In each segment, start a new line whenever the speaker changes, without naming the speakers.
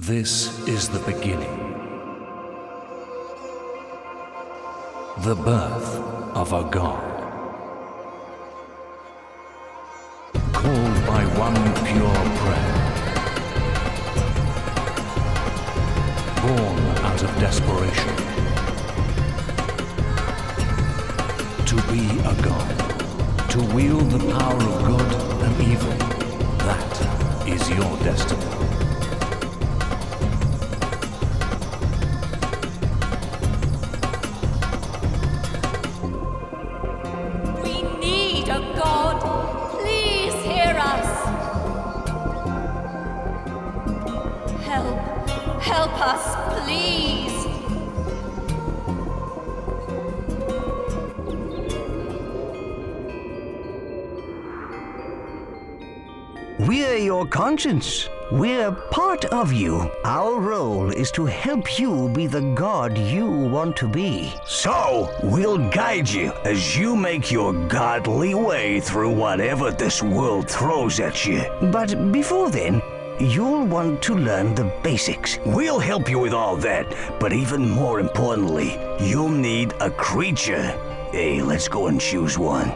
This is the beginning. The birth of a god. Called by one pure prayer. Born out of desperation. To be a god. To wield the power of good and evil. That is your destiny.
Help us, please.
We're your conscience. We're part of you. Our role is to help you be the god you want to be.
So, we'll guide you as you make your godly way through whatever this world throws at you.
But before then, you'll want to learn the basics.
We'll help you with all that, but even more importantly, you'll need a creature. Hey, let's go and choose one.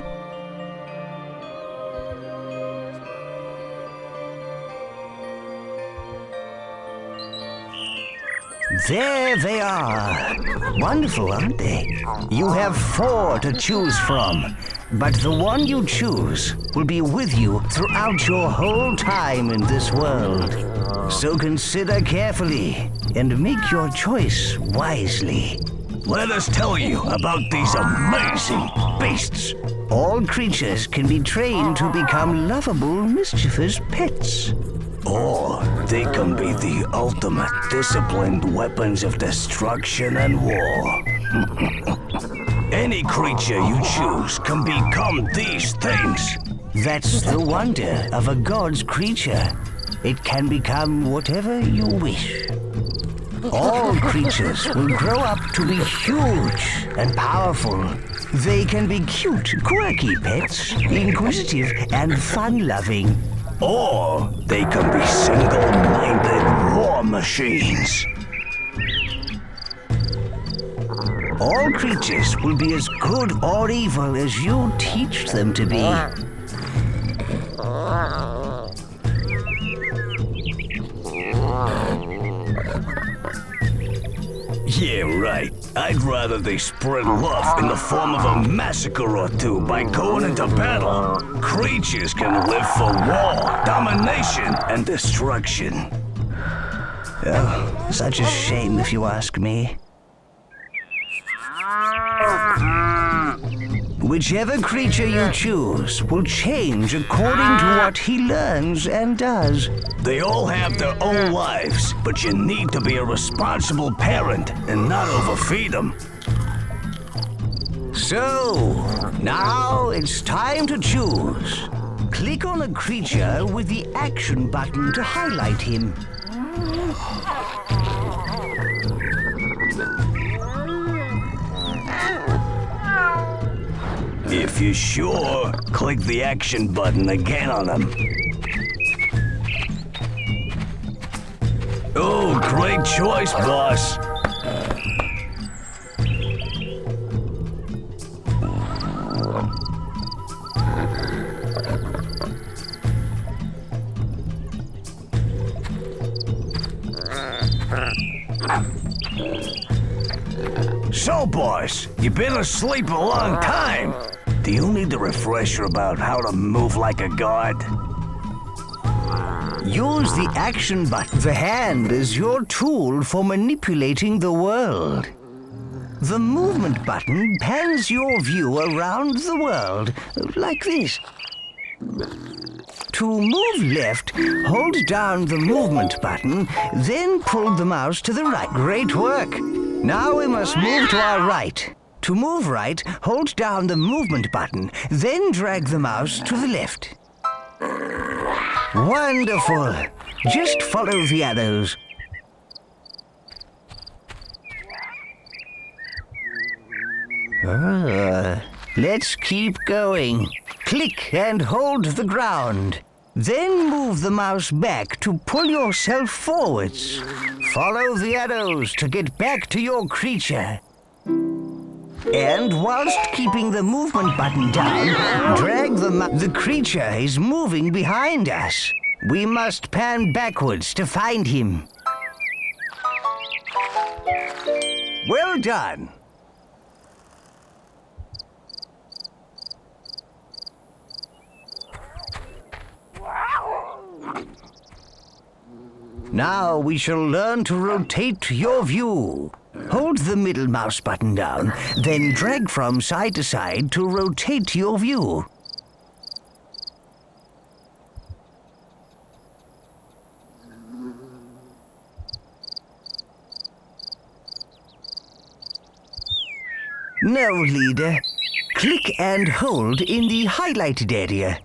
There they are. Wonderful, aren't they? You have 4 to choose from, but the one you choose will be with you throughout your whole time in this world. So consider carefully and make your choice wisely.
Let us tell you about these amazing beasts.
All creatures can be trained to become lovable, mischievous pets.
Or they can be the ultimate disciplined weapons of destruction and war. Any creature you choose can become these things.
That's the wonder of a god's creature. It can become whatever you wish. All creatures will grow up to be huge and powerful. They can be cute, quirky pets, inquisitive and fun-loving.
Or they can be single-minded war machines.
All creatures will be as good or evil as you teach them to be.
Yeah, right. I'd rather they spread love in the form of a massacre or two by going into battle. Creatures can live for war, domination, and destruction.
Oh, such a shame if you ask me. Whichever creature you choose will change according to what he learns and does.
They all have their own lives, but you need to be a responsible parent and not overfeed them.
So, now it's time to choose. Click on a creature with the action button to highlight him.
If you're sure, click the action button again on them. Oh, great choice, boss. So, boss, you've been asleep a long time. Do you need a refresher about how to move like a god?
Use the action button. The hand is your tool for manipulating the world. The movement button pans your view around the world, like this. To move left, hold down the movement button, then pull the mouse to the right. Great work! Now we must move to our right. To move right, hold down the movement button, then drag the mouse to the left. Wonderful! Just follow the arrows. Let's keep going. Click and hold the ground. Then move the mouse back to pull yourself forwards. Follow the arrows to get back to your creature. And whilst keeping the movement button down, drag the creature is moving behind us. We must pan backwards to find him. Well done. Now we shall learn to rotate your view. Hold the middle mouse button down, then drag from side to side to rotate your view. Now, leader, click and hold in the highlighted area.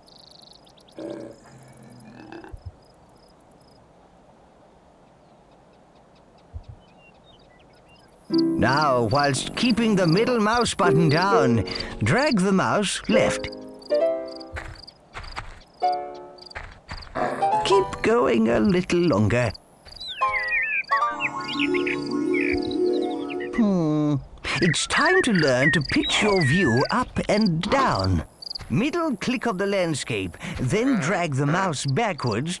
Now, whilst keeping the middle mouse button down, drag the mouse left. Keep going a little longer. It's time to learn to pitch your view up and down. Middle click of the landscape, then drag the mouse backwards.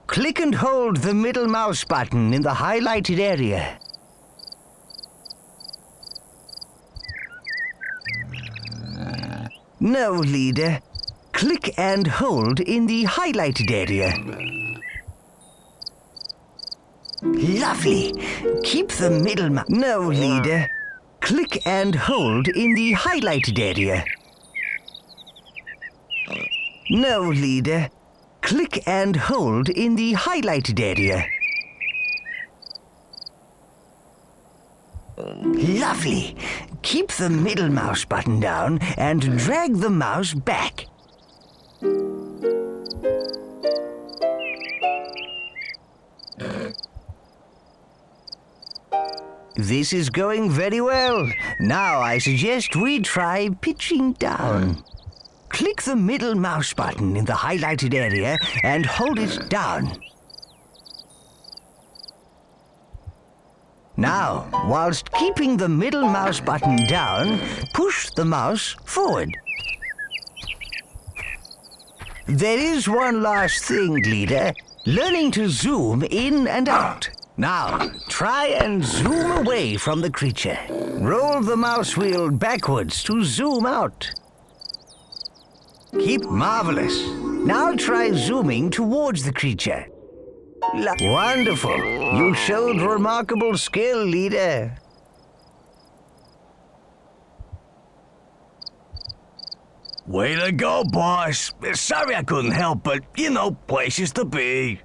Click and hold the middle mouse button in the highlighted area. Now, leader, click and hold in the highlighted area. Lovely. Keep the middle mouse. Now, leader, click and hold in the highlighted area. Now, leader, click and hold in the highlighted area. Lovely. Keep the middle mouse button down and drag the mouse back. This is going very well. Now I suggest we try pitching down. Click the middle mouse button in the highlighted area and hold it down. Now, whilst keeping the middle mouse button down, push the mouse forward. There is one last thing, leader. Learning to zoom in and out. Now, try and zoom away from the creature. Roll the mouse wheel backwards to zoom out. Keep marvelous. Now try zooming towards the creature. Wonderful. You showed remarkable skill, leader.
Way to go, boss. Sorry I couldn't help, but, places to be.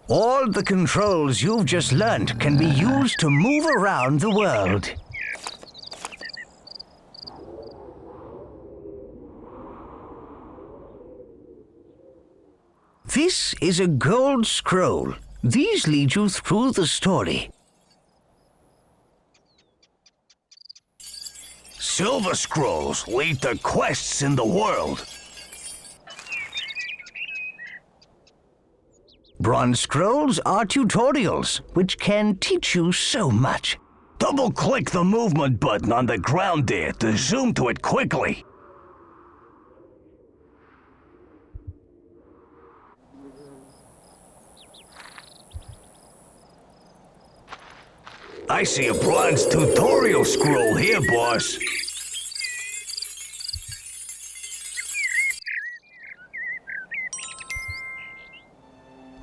All the controls you've just learned can be used to move around the world. This is a gold scroll. These lead you through the story.
Silver scrolls lead to quests in the world.
Bronze scrolls are tutorials, which can teach you so much.
Double-click the movement button on the ground there to zoom to it quickly. I see a bronze tutorial scroll here, boss.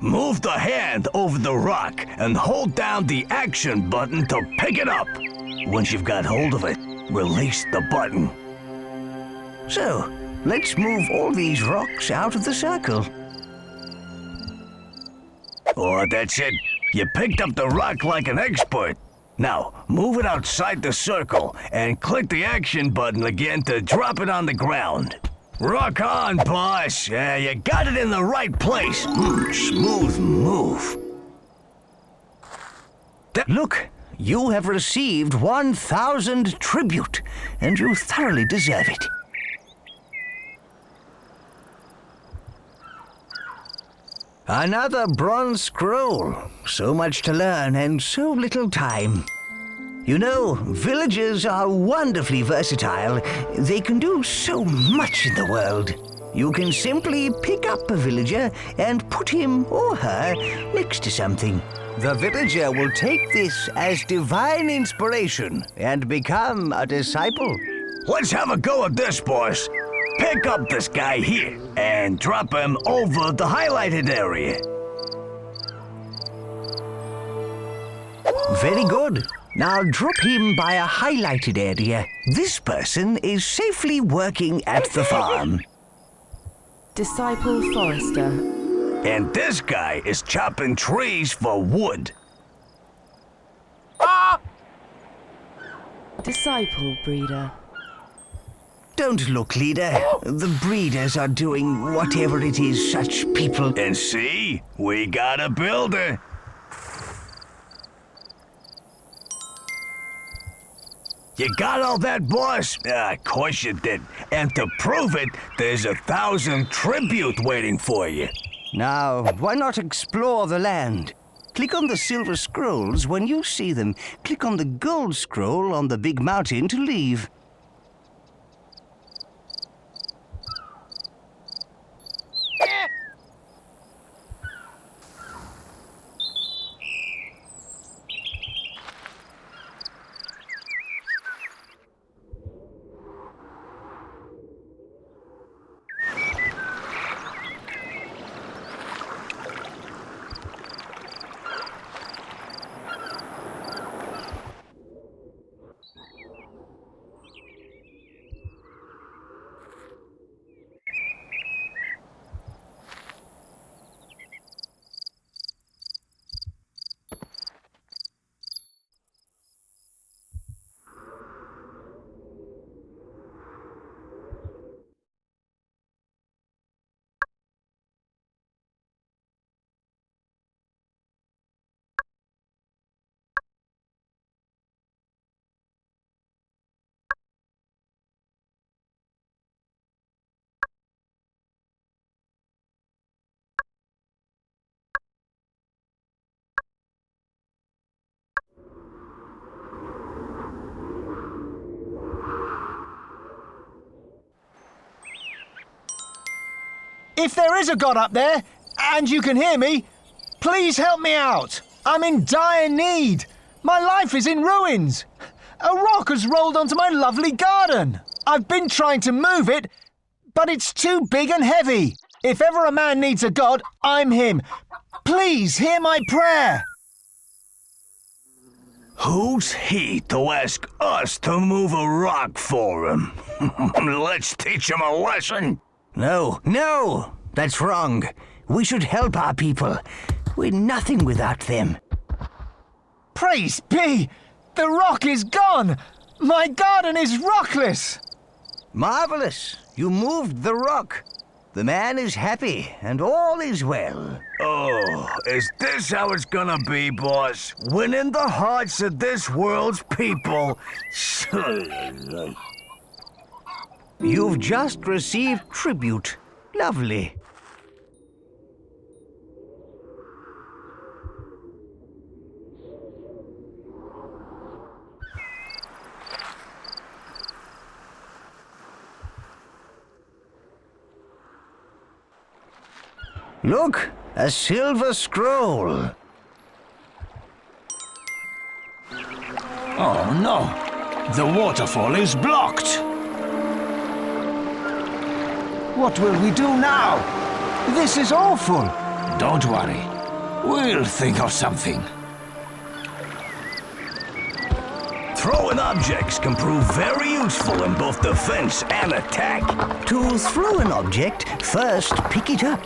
Move the hand over the rock and hold down the action button to pick it up. Once you've got hold of it, release the button.
So, let's move all these rocks out of the circle.
Oh, that's it. You picked up the rock like an expert. Now, move it outside the circle and click the action button again to drop it on the ground. Rock on, boss. You got it in the right place.
Smooth move. Look, You have received 1,000 tribute, and you thoroughly deserve it. Another bronze scroll. So much to learn and so little time. You know, villagers are wonderfully versatile. They can do so much in the world. You can simply pick up a villager and put him or her next to something. The villager will take this as divine inspiration and become a disciple.
Let's have a go at this, boys. Pick up this guy here and drop him over the highlighted area.
Very good. Now drop him by a highlighted area. This person is safely working at the farm.
Disciple Forester.
And this guy is chopping trees for wood.
Disciple Breeder.
Don't look, leader. The breeders are doing whatever it is such people...
And see, we got a builder. You got all that, boss? Of course you did. And to prove it, there's 1,000 tribute waiting for you.
Now, why not explore the land? Click on the silver scrolls when you see them. Click on the gold scroll on the big mountain to leave.
If there is a God up there, and you can hear me, please help me out. I'm in dire need. My life is in ruins. A rock has rolled onto my lovely garden. I've been trying to move it, but it's too big and heavy. If ever a man needs a God, I'm him. Please hear my prayer.
Who's he to ask us to move a rock for him? Let's teach him a lesson.
No, that's wrong. We should help our people. We're nothing without them.
Praise be! The rock is gone! My garden is rockless!
Marvelous! You moved the rock. The man is happy, and all is well.
Oh, is this how it's gonna be, boss? Winning the hearts of this world's people?
You've just received tribute. Lovely. Look, a silver scroll.
Oh no, the waterfall is blocked.
What will we do now? This is awful.
Don't worry, we'll think of something.
Throwing objects can prove very useful in both defense and attack.
To throw an object, first pick it up.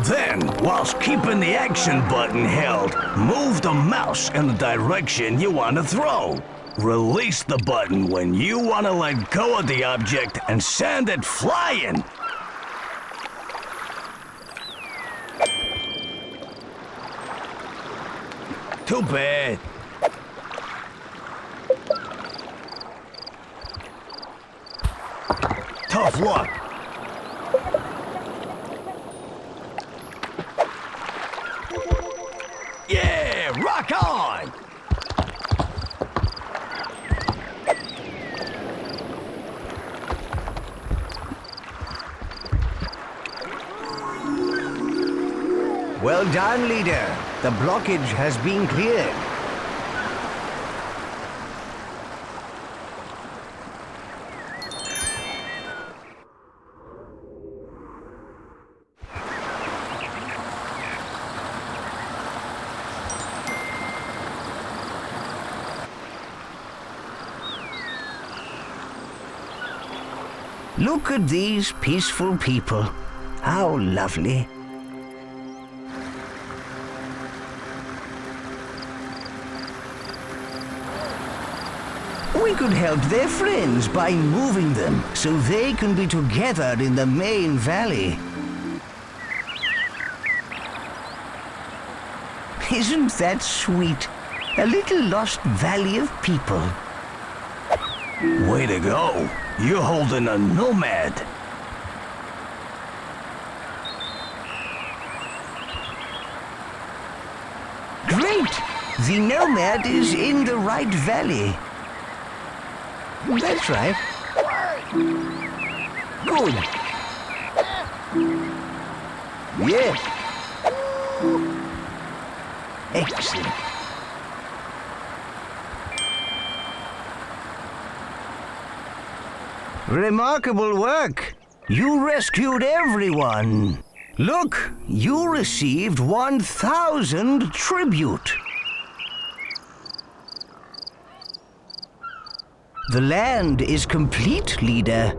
Then, whilst keeping the action button held, move the mouse in the direction you want to throw. Release the button when you want to let go of the object and send it flying. Too bad. Tough luck. Yeah, rock on!
Well done, leader. The blockage has been cleared. Look at these peaceful people. How lovely. We could help their friends by moving them so they can be together in the main valley. Isn't that sweet? A little lost valley of people.
Way to go. You're holding a nomad.
Great! The nomad is in the right valley. That's right. Good. Yes. Excellent. Remarkable work. You rescued everyone. Look, you received 1,000 tribute. The land is complete, leader.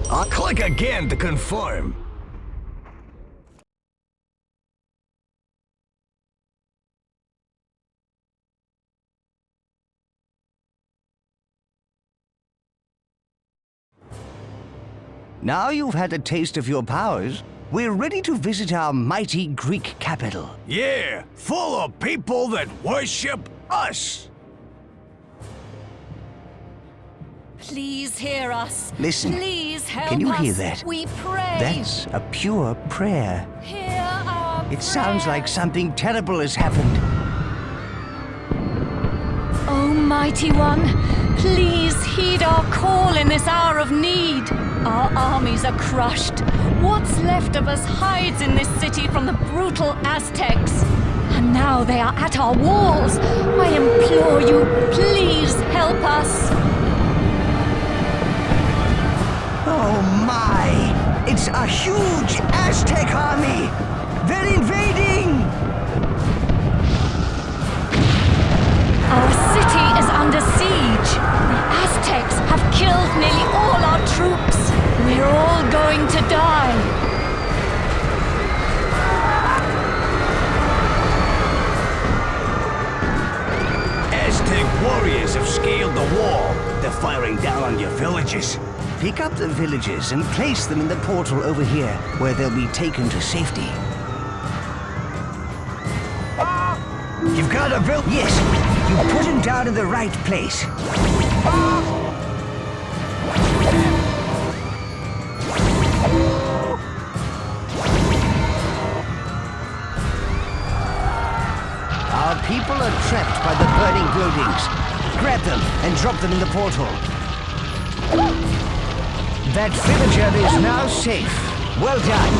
I'll click again to confirm.
Now you've had a taste of your powers, we're ready to visit our mighty Greek capital.
Yeah, full of people that worship us.
Please hear us.
Listen.
Please help us.
Can you hear that?
We pray.
That's a pure prayer.
Hear our
It sounds
prayer.
like something terrible has happened.
Almighty One, please heed our call in this hour of need. Our armies are crushed. What's left of us hides in this city from the brutal Aztecs. And now they are at our walls. I implore you, please help us.
Oh my! It's a huge Aztec army! They're invading!
Our city is under siege. The Aztecs have killed nearly all our troops. We're all going to die.
Aztec warriors have scaled the wall. They're firing down on your villages.
Pick up the villages and place them in the portal over here, where they'll be taken to safety.
You've got a village.
Yes, you put him down in the right place. Our people are trapped by the burning buildings. Grab them and drop them in the portal. That villager is now safe. Well done.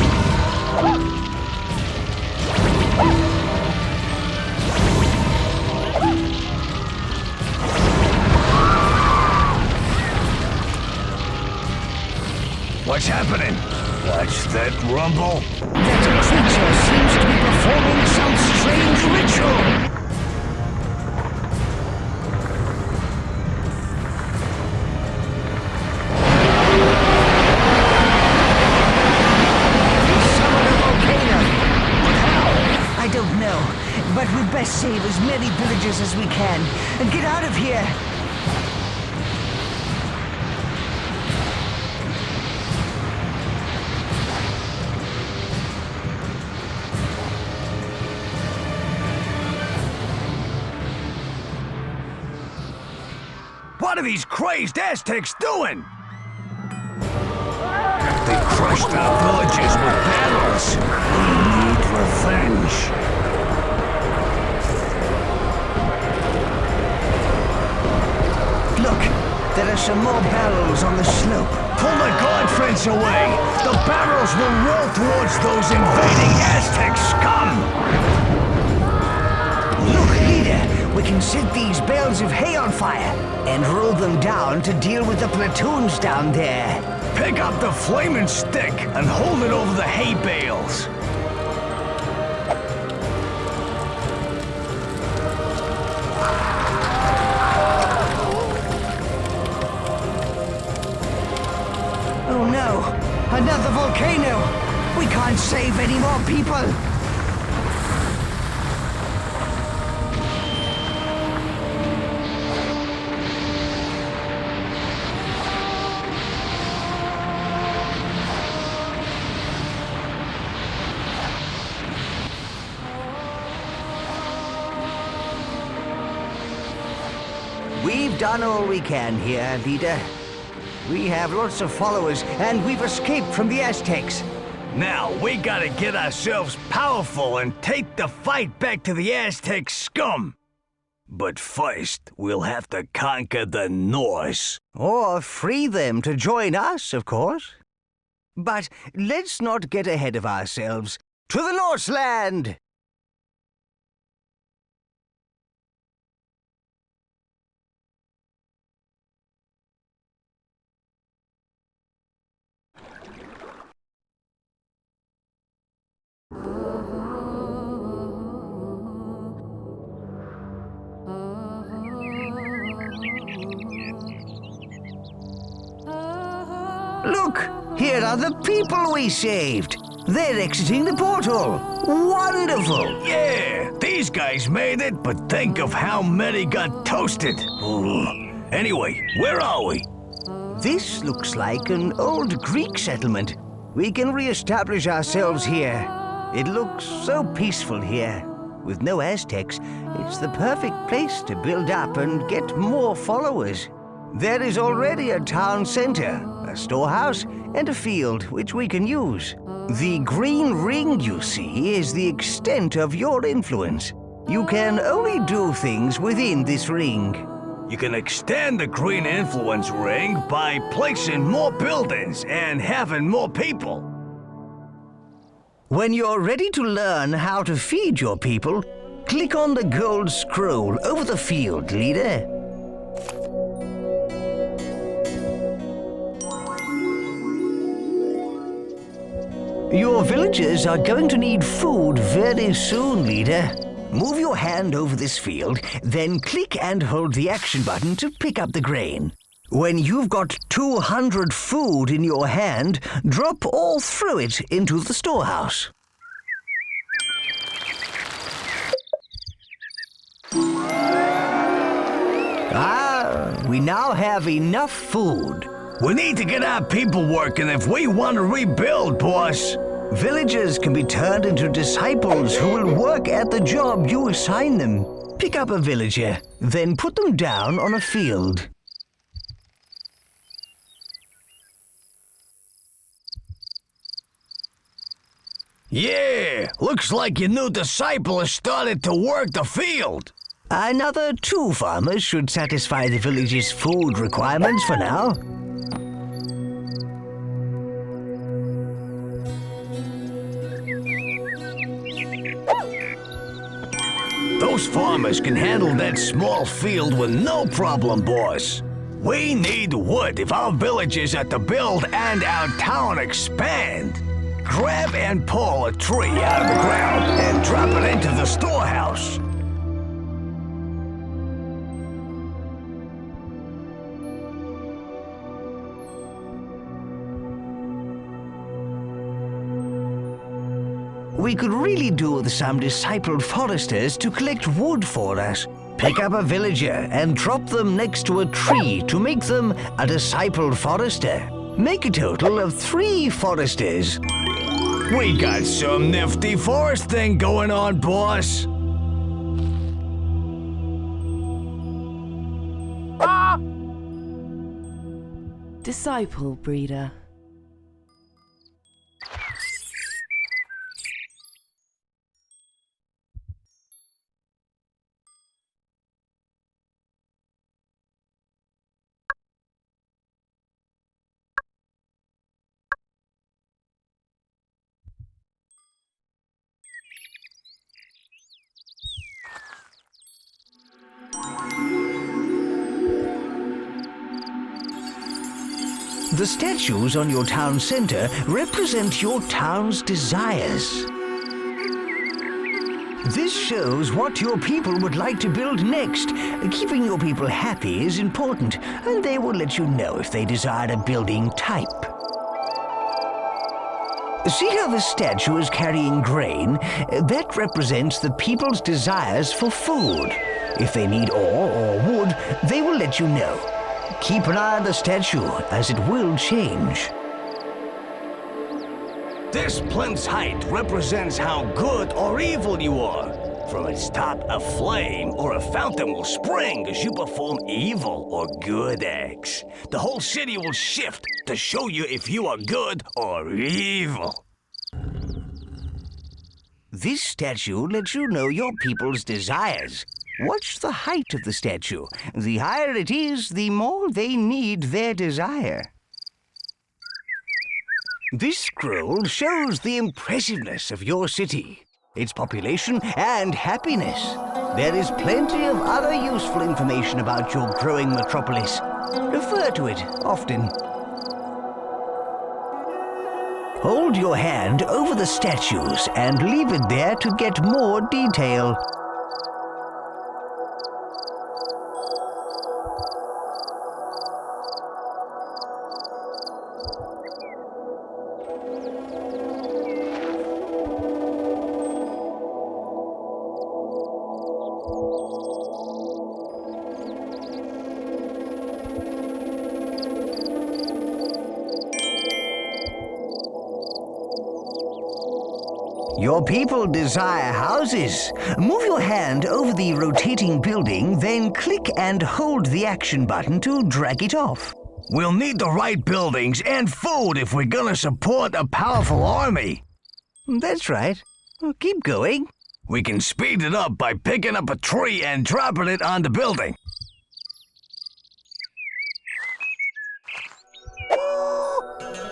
What's happening? What's that rumble?
That creature seems to be performing some strange ritual. best save as many villagers as we can and get out of here.
What are these crazed Aztecs doing? They crushed our villages with barrels. We need revenge.
Look, there are some more barrels on the slope.
Pull the guard fence away. The barrels will roll towards those invading Aztec scum.
Look, leader, we can set these bales of hay on fire and roll them down to deal with the platoons down there.
Pick up the flaming stick and hold it over the hay bales.
Oh no, another volcano! We can't save any more people! We've done all we can here, leader. We have lots of followers, and we've escaped from the Aztecs.
Now, we gotta get ourselves powerful and take the fight back to the Aztec scum. But first, we'll have to conquer the Norse.
Or free them to join us, of course. But let's not get ahead of ourselves. To the Norseland! Look! Here are the people we saved! They're exiting the portal! Wonderful!
Yeah, these guys made it, but think of how many got toasted. Ooh. Anyway, where are we?
This looks like an old Greek settlement. We can re-establish ourselves here. It looks so peaceful here. With no Aztecs, it's the perfect place to build up and get more followers. There is already a town center, a storehouse, and a field which we can use. The green ring you see is the extent of your influence. You can only do things within this ring.
You can extend the green influence ring by placing more buildings and having more people.
When you're ready to learn how to feed your people, click on the gold scroll over the field, leader. Your villagers are going to need food very soon, leader. Move your hand over this field, then click and hold the action button to pick up the grain. When you've got 200 food in your hand, drop all through it into the storehouse. We now have enough food.
We need to get our people working if we want to rebuild, boss.
Villagers can be turned into disciples who will work at the job you assign them. Pick up a villager, then put them down on a field.
Yeah, looks like your new disciple has started to work the field.
Another 2 farmers should satisfy the village's food requirements for now.
Those farmers can handle that small field with no problem, boss. We need wood if our villages are to build and our town expand. Grab and pull a tree out of the ground and drop it into the storehouse.
We could really do with some discipled foresters to collect wood for us. Pick up a villager and drop them next to a tree to make them a discipled forester. Make a total of 3 foresters.
We got some nifty forest thing going on, boss.
Disciple breeder.
The statues on your town center represent your town's desires. This shows what your people would like to build next. Keeping your people happy is important, and they will let you know if they desire a building type. See how the statue is carrying grain? That represents the people's desires for food. If they need ore or wood, they will let you know. Keep an eye on the statue, as it will change.
This plant's height represents how good or evil you are. From its top, a flame or a fountain will spring as you perform evil or good acts. The whole city will shift to show you if you are good or evil.
This statue lets you know your people's desires. Watch the height of the statue. The higher it is, the more they need their desire. This scroll shows the impressiveness of your city, its population and happiness. There is plenty of other useful information about your growing metropolis. Refer to it often. Hold your hand over the statues and leave it there to get more detail. Your people desire houses. Move your hand over the rotating building, then click and hold the action button to drag it off.
We'll need the right buildings and food if we're gonna support a powerful army.
That's right. Keep going.
We can speed it up by picking up a tree and dropping it on the building.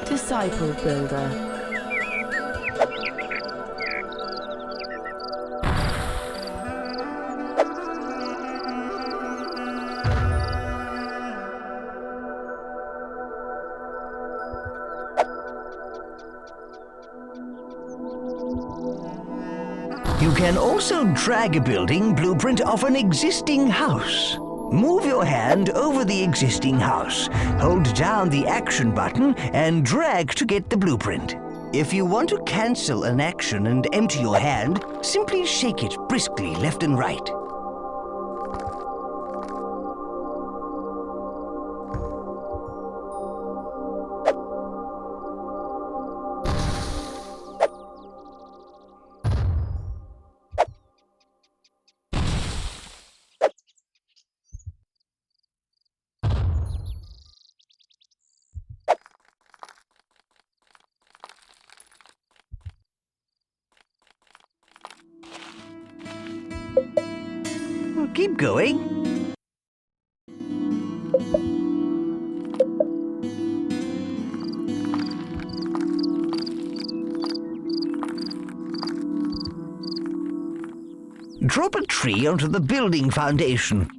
Disciple builder.
You can also drag a building blueprint of an existing house. Move your hand over the existing house. Hold down the action button and drag to get the blueprint. If you want to cancel an action and empty your hand, simply shake it briskly left and right. Keep going. Drop a tree onto the building foundation.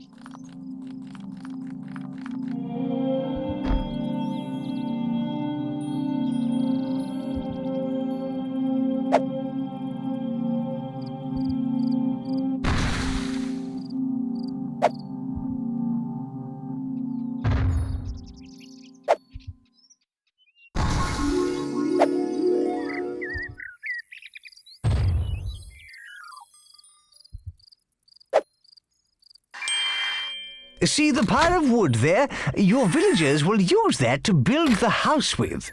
See the pile of wood there? Your villagers will use that to build the house with.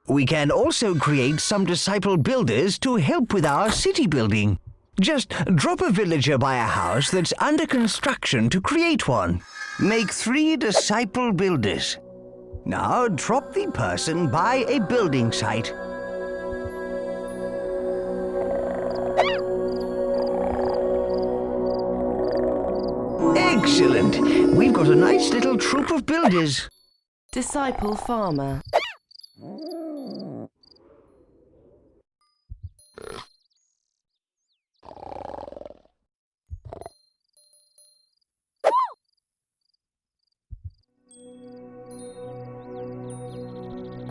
We can also create some disciple builders to help with our city building. Just drop a villager by a house that's under construction to create one. Make 3 disciple builders. Now drop the person by a building site. Excellent! We've got a nice little troop of builders.
Disciple farmer.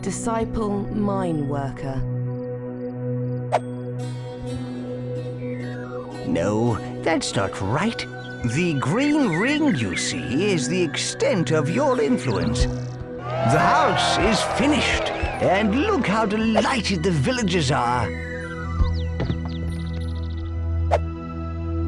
Disciple mine worker.
No, that's not right. The green ring you see is the extent of your influence. The house is finished, and look how delighted the villagers are.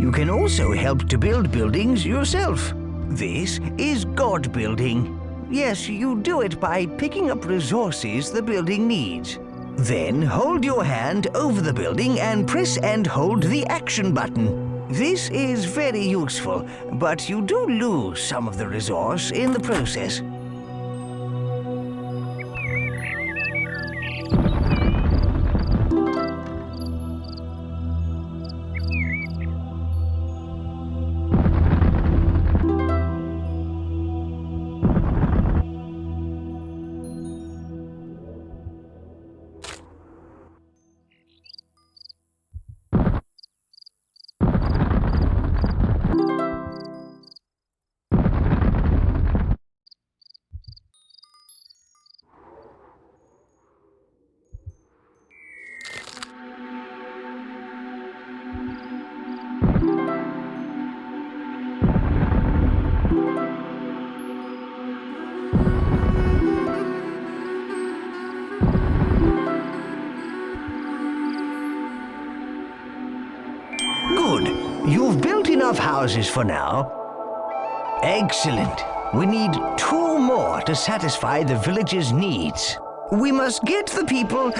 You can also help to build buildings yourself. This is God building. Yes, you do it by picking up resources the building needs. Then hold your hand over the building and press and hold the action button. This is very useful, but you do lose some of the resource in the process. Good. You've built enough houses for now. Excellent. We need 2 more to satisfy the village's needs. We must get the people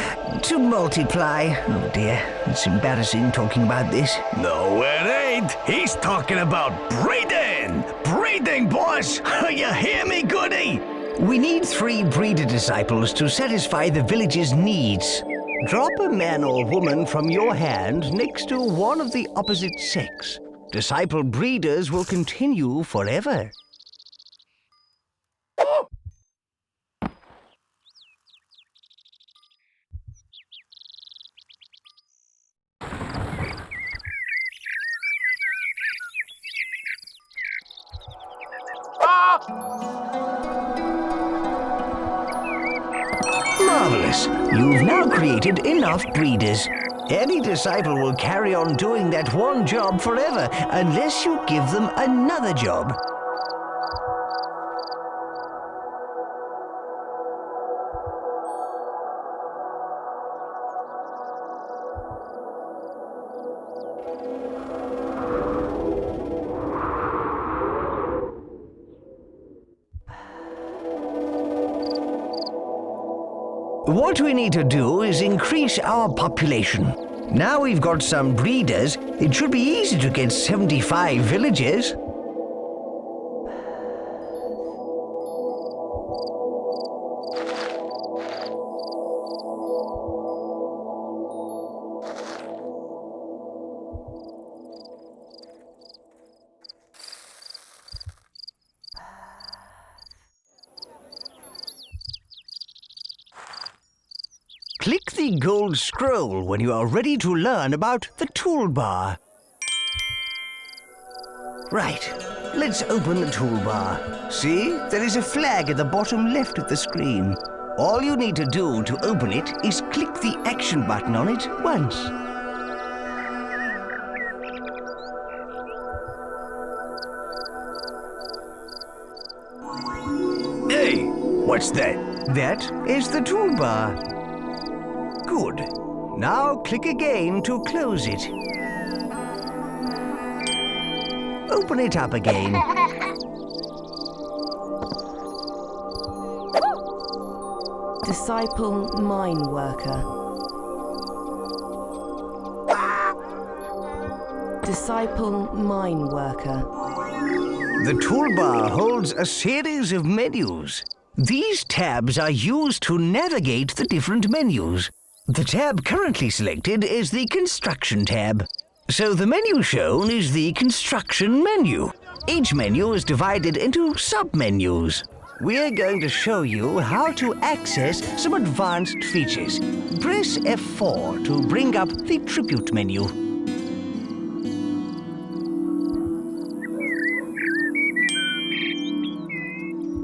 to multiply. Oh dear, it's embarrassing talking about this.
No, it ain't. He's talking about breeding. Breeding, boss. You hear me, goody?
We need 3 breeder disciples to satisfy the village's needs. Drop a man or woman from your hand next to one of the opposite sex. Disciple breeders will continue forever. Marvelous! You've now created enough breeders. Any disciple will carry on doing that one job forever unless you give them another job. What we need to do is increase our population. Now we've got some breeders, it should be easy to get 75 villagers. Click the gold scroll when you are ready to learn about the toolbar. Right. Let's open the toolbar. See, there is a flag at the bottom left of the screen. All you need to do to open it is click the action button on it once.
Hey, what's that?
That is the toolbar. Good. Now click again to close it. Open it up again.
Disciple Mine Worker. Disciple Mine Worker.
The toolbar holds a series of menus. These tabs are used to navigate the different menus. The tab currently selected is the Construction tab. So the menu shown is the Construction menu. Each menu is divided into sub-menus. We're going to show you how to access some advanced features. Press F4 to bring up the Tribute menu.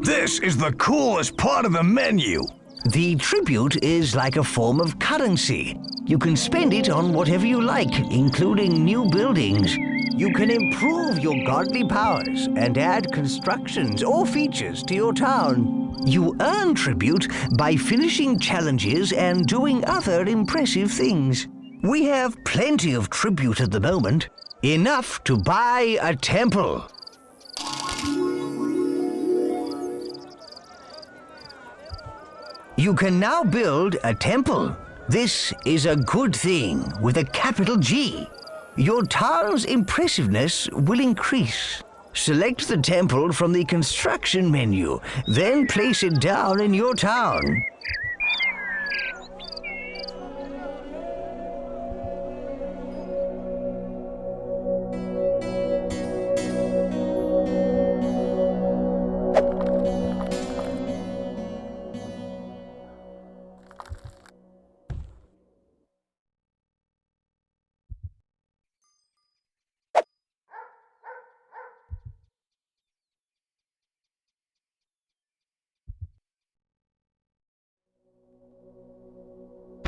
This is the coolest part of the menu.
The tribute is like a form of currency. You can spend it on whatever you like, including new buildings. You can improve your godly powers and add constructions or features to your town. You earn tribute by finishing challenges and doing other impressive things. We have plenty of tribute at the moment. Enough to buy a temple. You can now build a temple. This is a good thing with a capital G. Your town's impressiveness will increase. Select the temple from the Construction menu, then place it down in your town.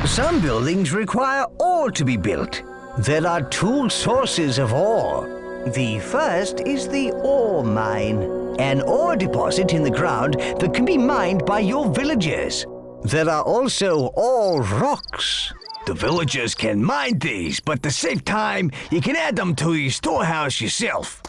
Some buildings require ore to be built. There are two sources of ore. The first is the ore mine, an ore deposit in the ground that can be mined by your villagers. There are also ore rocks.
The villagers can mine these, but to save time, you can add them to your storehouse yourself.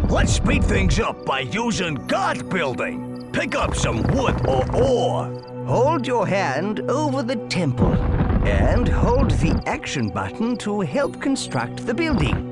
Let's speed things up by using guard building. Pick up some wood or ore.
Hold your hand over the temple and hold the action button to help construct the building.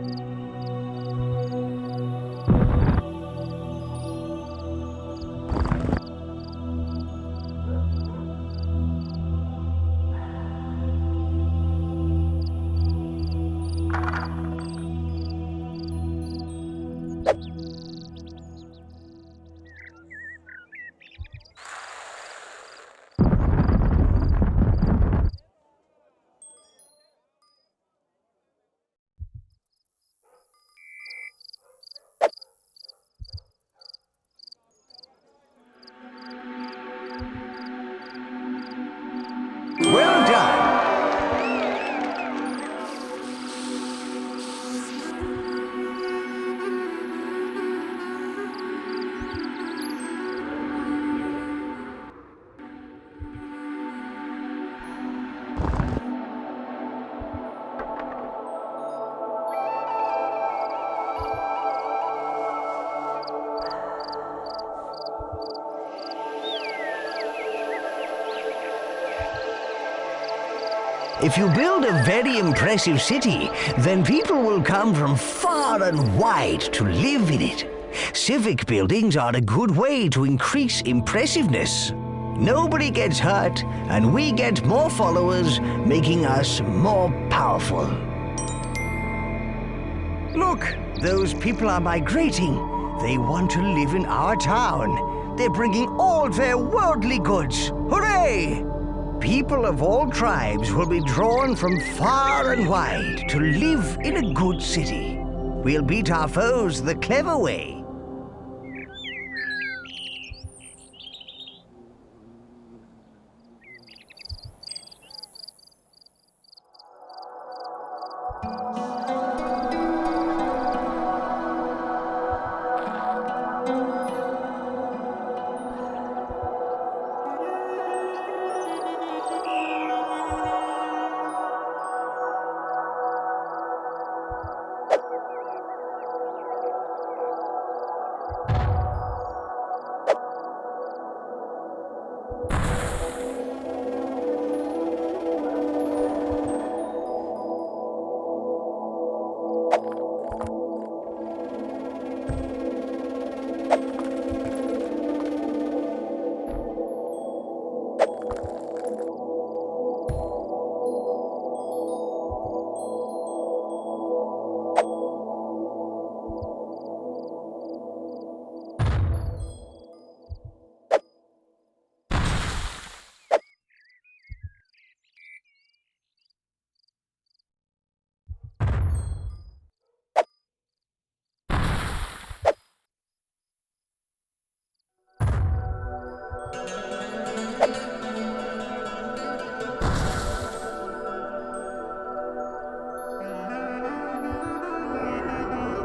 If you build a very impressive city, then people will come from far and wide to live in it. Civic buildings are a good way to increase impressiveness. Nobody gets hurt, and we get more followers, making us more powerful. Look, those people are migrating. They want to live in our town. They're bringing all their worldly goods. Hooray! People of all tribes will be drawn from far and wide to live in a good city. We'll beat our foes the clever way.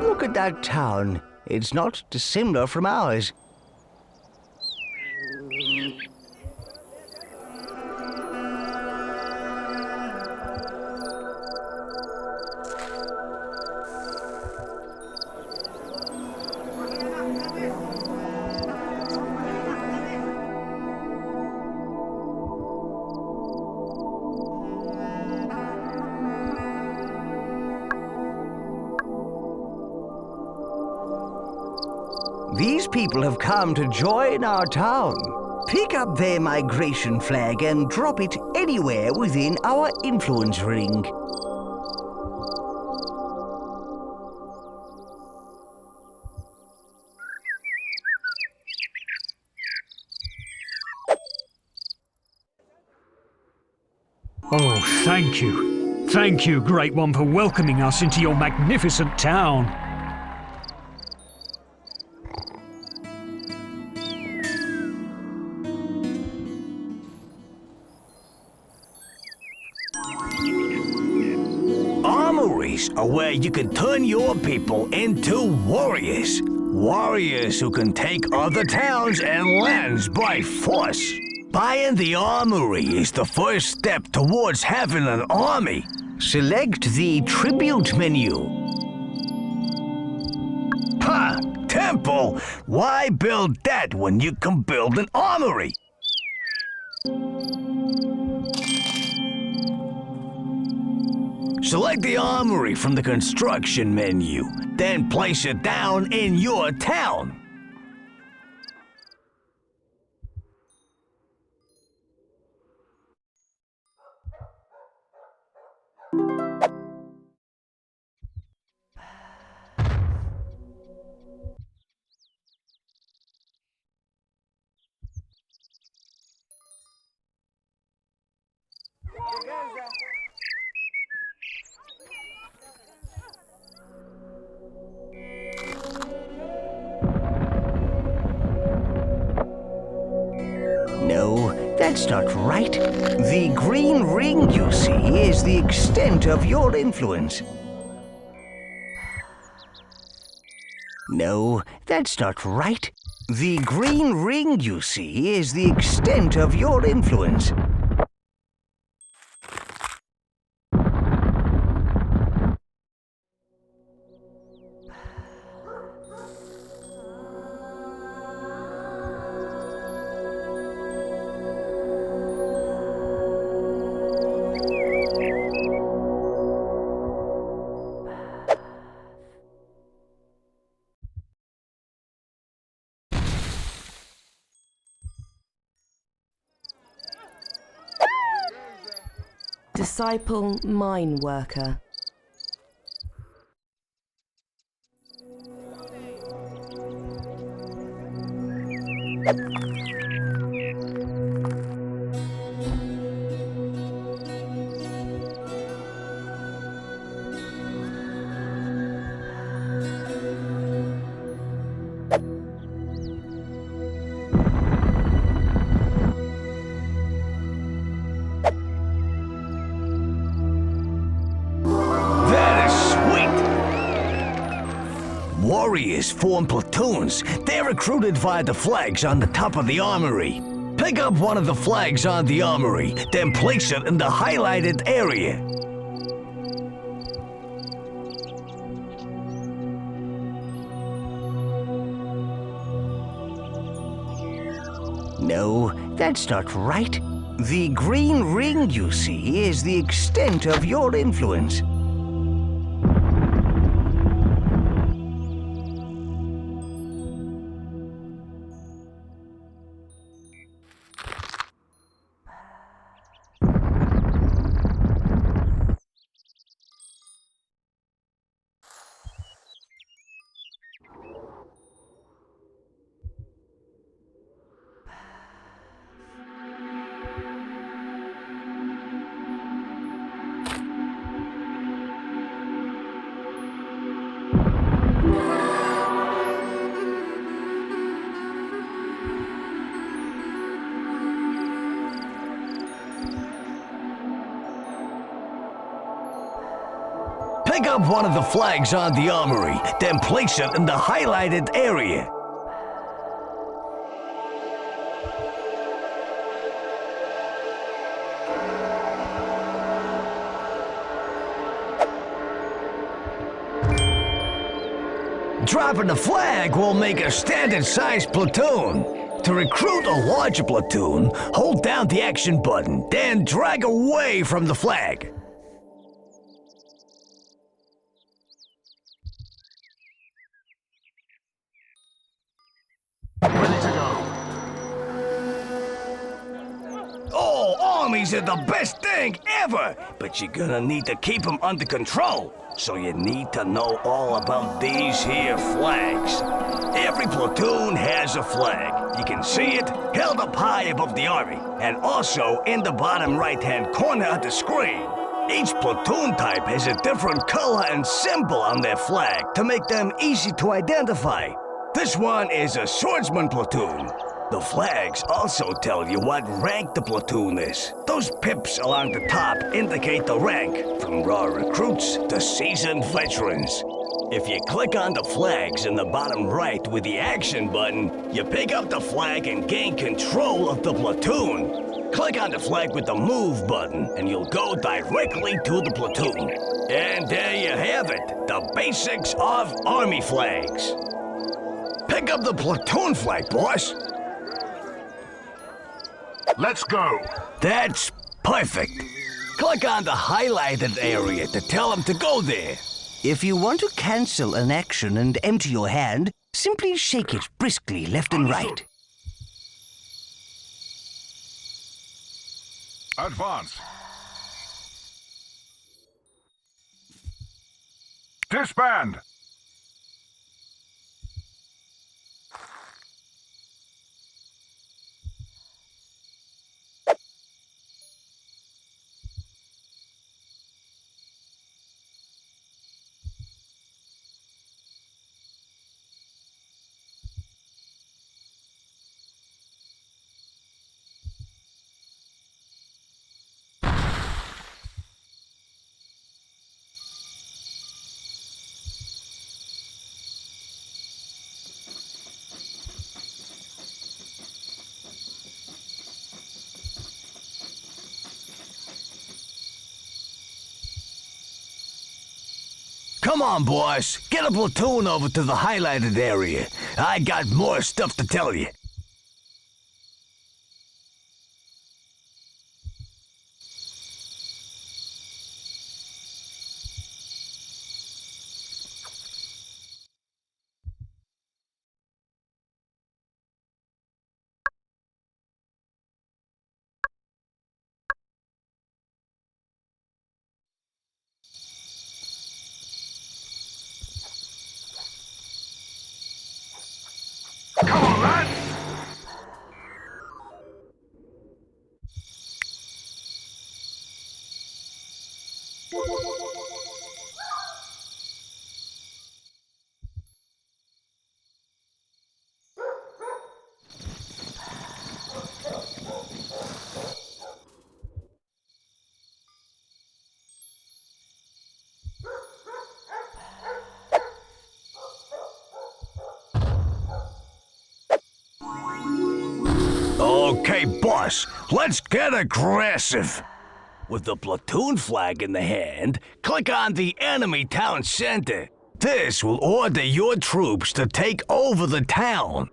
Look at that town. It's not dissimilar from ours. These people have come to join our town. Pick up their migration flag and drop it anywhere within our influence ring.
Oh, thank you. Thank you, Great One, for welcoming us into your magnificent town.
Armories are where you can turn your people into warriors. Warriors who can take other towns and lands by force. Buying the armory is the first step towards having an army.
Select the tribute menu.
Ha! Temple! Why build that when you can build an armory? Select the armory from the construction menu, then place it down in your town.
No, that's not right. The green ring you see is the extent of your influence. No, that's not right. The green ring you see is the extent of your influence.
Disciple mine worker.
That is sweet! Warriors form platoons. They're recruited via the flags on the top of the armory. Pick up one of the flags on the armory, then place it in the highlighted area.
No, that's not right. The green ring you see is the extent of your influence.
Pick up one of the flags on the armory, then place it in the highlighted area. Dropping the flag will make a standard-sized platoon. To recruit a larger platoon, hold down the action button, then drag away from the flag. Oh, armies are the best thing ever, but you're gonna need to keep them under control. So you need to know all about these here flags. Every platoon has a flag. You can see it held up high above the army, and also in the bottom right-hand corner of the screen. Each platoon type has a different color and symbol on their flag to make them easy to identify. This one is a swordsman platoon. The flags also tell you what rank the platoon is. Those pips along the top indicate the rank, from raw recruits to seasoned veterans. If you click on the flags in the bottom right with the action button, you pick up the flag and gain control of the platoon. Click on the flag with the move button and you'll go directly to the platoon. And there you have it, the basics of army flags. Pick up the platoon flag, boss.
Let's go.
That's perfect. Click on the highlighted area to tell them to go there.
If you want to cancel an action and empty your hand, simply shake it briskly left and right.
Advance. Disband.
Come on, boss. Get a platoon over to the highlighted area. I got more stuff to tell you.
Come on, lads!
Okay, boss, let's get aggressive. With the platoon flag in the hand, click on the enemy town center. This will order your troops to take over the town.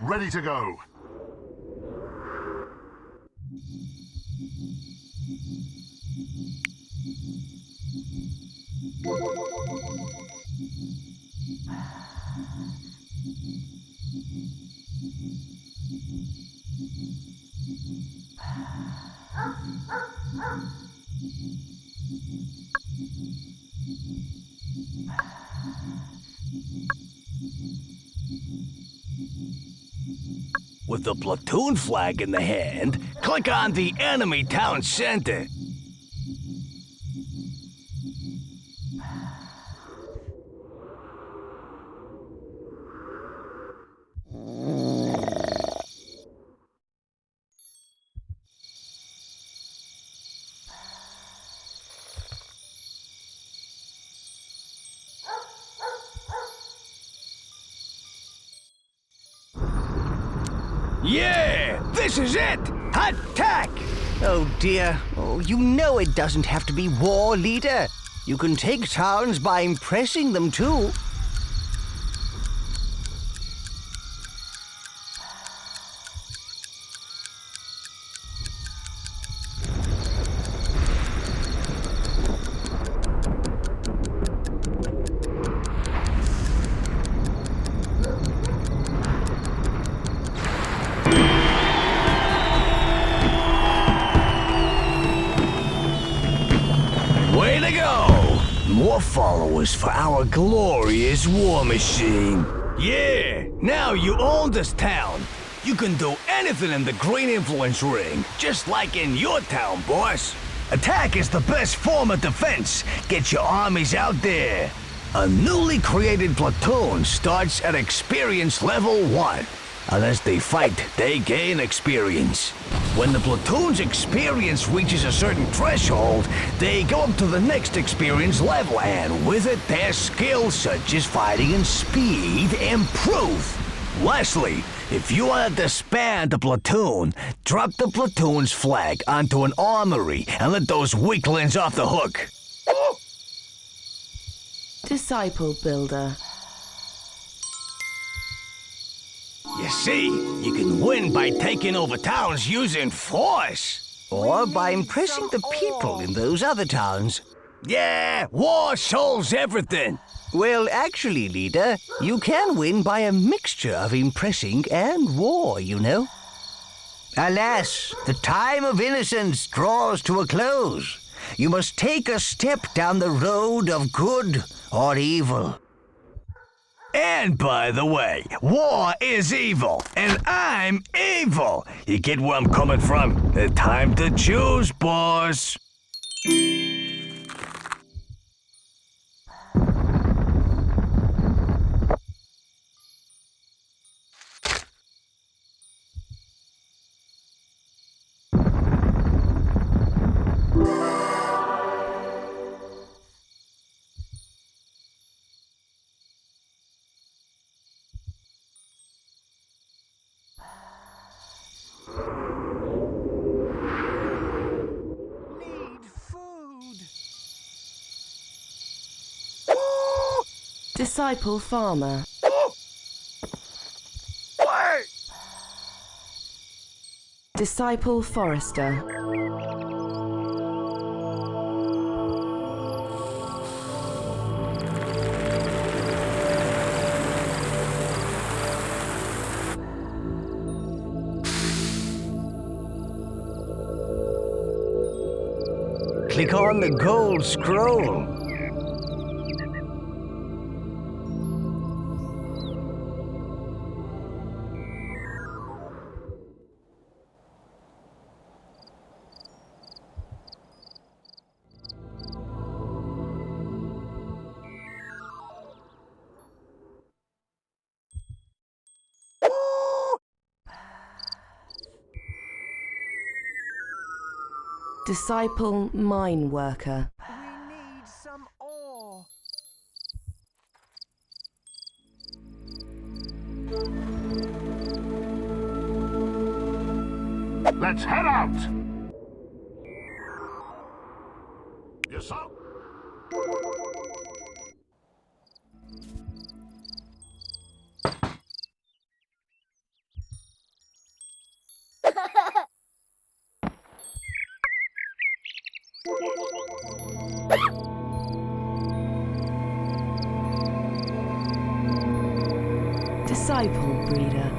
Ready to go.
With the platoon flag in the hand, click on the enemy town center. Yeah, this is it! Attack!
Oh dear. Oh, you know it doesn't have to be war, leader. You can take towns by impressing them too.
Way to go! More followers for our glorious war machine. Yeah, now you own this town. You can do anything in the Green Influence Ring, just like in your town, boss. Attack is the best form of defense. Get your armies out there. A newly created platoon starts at experience level 1. Unless they fight, they gain experience. When the platoon's experience reaches a certain threshold, they go up to the next experience level, and with it, their skills such as fighting and speed improve. Lastly, if you want to disband the platoon, drop the platoon's flag onto an armory and let those weaklings off the hook.
Disciple Builder.
You see, you can win by taking over towns using force.
Or by impressing the people in those other towns.
Yeah, war solves everything.
Well, actually, leader, you can win by a mixture of impressing and war, you know. Alas, the time of innocence draws to a close. You must take a step down the road of good or evil.
And by the way, war is evil, and I'm evil. You get where I'm coming from? Time to choose, boss.
Disciple Farmer. Disciple Forester.
Click on the gold scroll.
Disciple Mine Worker.
We need some ore.
Let's head out! Yes, sir.
Disciple Breeder.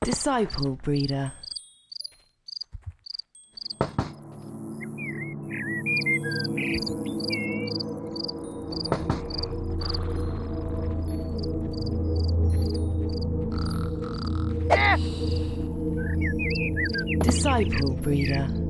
Disciple Breeder. Disciple Breeder.